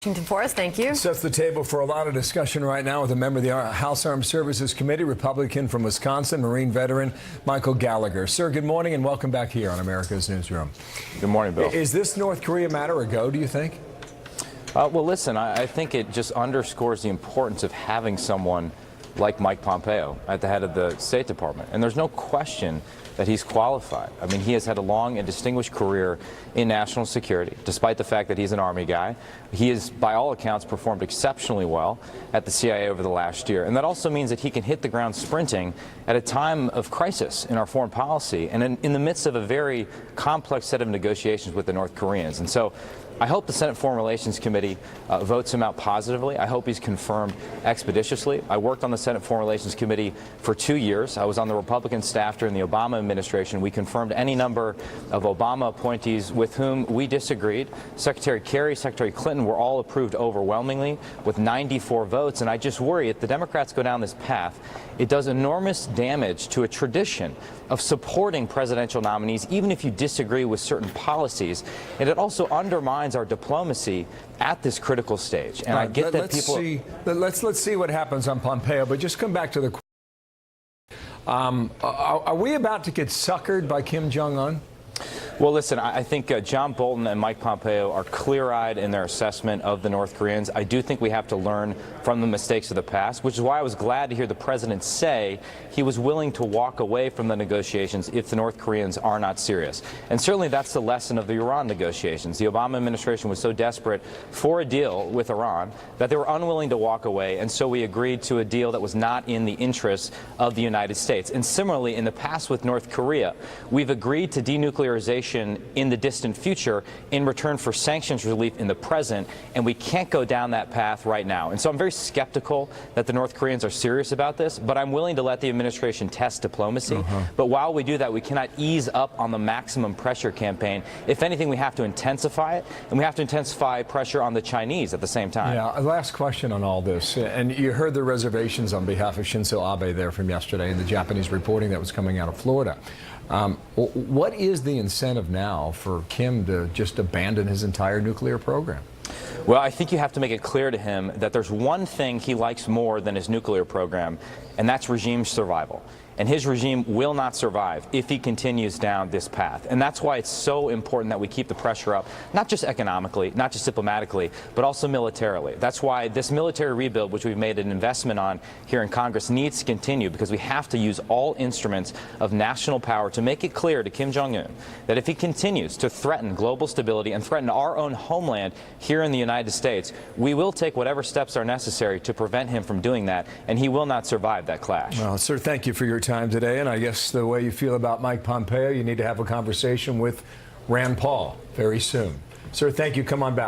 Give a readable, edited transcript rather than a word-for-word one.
Washington for us. Thank you. Sets the table for a lot of discussion right now with a member of the House Armed Services Committee, Republican from Wisconsin, Marine veteran Michael Gallagher. Sir, good morning and welcome back here on America's Newsroom. Good morning, Bill. Is this North Korea matter a go, do you think? Well, listen, I think it just underscores the importance of having someone like Mike Pompeo at the head of the State Department. And there's no question that he's qualified. I mean, he has had a long and distinguished career in national security, despite the fact that he's an Army guy. He has, by all accounts, performed exceptionally well at the CIA over the last year. And that also means that he can hit the ground sprinting at a time of crisis in our foreign policy and in the midst of a very complex set of negotiations with the North Koreans. And so I hope the Senate Foreign Relations Committee votes him out positively. I hope he's confirmed expeditiously. I worked on the Senate Foreign Relations Committee for 2 years. I was on the Republican staff during the Obama administration. We confirmed any number of Obama appointees with whom we disagreed. Secretary Kerry, Secretary Clinton were all approved overwhelmingly with 94 votes. And I just worry if the Democrats go down this path, it does enormous damage to a tradition of supporting presidential nominees, even if you disagree with certain policies. And it also undermines our diplomacy at this critical stage. And I get that let's see what happens on Pompeo, but just come back to the are we about to get suckered by Kim Jong-un? Well, listen, I think John Bolton and Mike Pompeo are clear-eyed in their assessment of the North Koreans. I do think we have to learn from the mistakes of the past, which is why I was glad to hear the president say he was willing to walk away from the negotiations if the North Koreans are not serious. And certainly that's the lesson of the Iran negotiations. The Obama administration was so desperate for a deal with Iran that they were unwilling to walk away, and so we agreed to a deal that was not in the interests of the United States. And similarly, in the past with North Korea, we've agreed to denuclearization in the distant future in return for sanctions relief in the present, and we can't go down that path right now. And so I'm very skeptical that the North Koreans are serious about this, but I'm willing to let the administration test diplomacy. But while we do that, we cannot ease up on the maximum pressure campaign. If anything, we have to intensify it, and we have to intensify pressure on the Chinese at the same time. Yeah, last question on all this, and you heard the reservations on behalf of Shinzo Abe there from yesterday and the Japanese reporting that was coming out of Florida. What is the incentive now for Kim to just abandon his entire nuclear program? Well, I think you have to make it clear to him that there's one thing he likes more than his nuclear program, and that's regime survival. And his regime will not survive if he continues down this path. And that's why it's so important that we keep the pressure up, not just economically, not just diplomatically, but also militarily. That's why this military rebuild, which we've made an investment on here in Congress, needs to continue, because we have to use all instruments of national power to make it clear to Kim Jong-un that if he continues to threaten global stability and threaten our own homeland here in the United States, we will take whatever steps are necessary to prevent him from doing that, and he will not survive that clash. Well, sir, thank you for your time today, and I guess the way you feel about Mike Pompeo, you need to have a conversation with Rand Paul very soon. Sir, thank you. Come on back.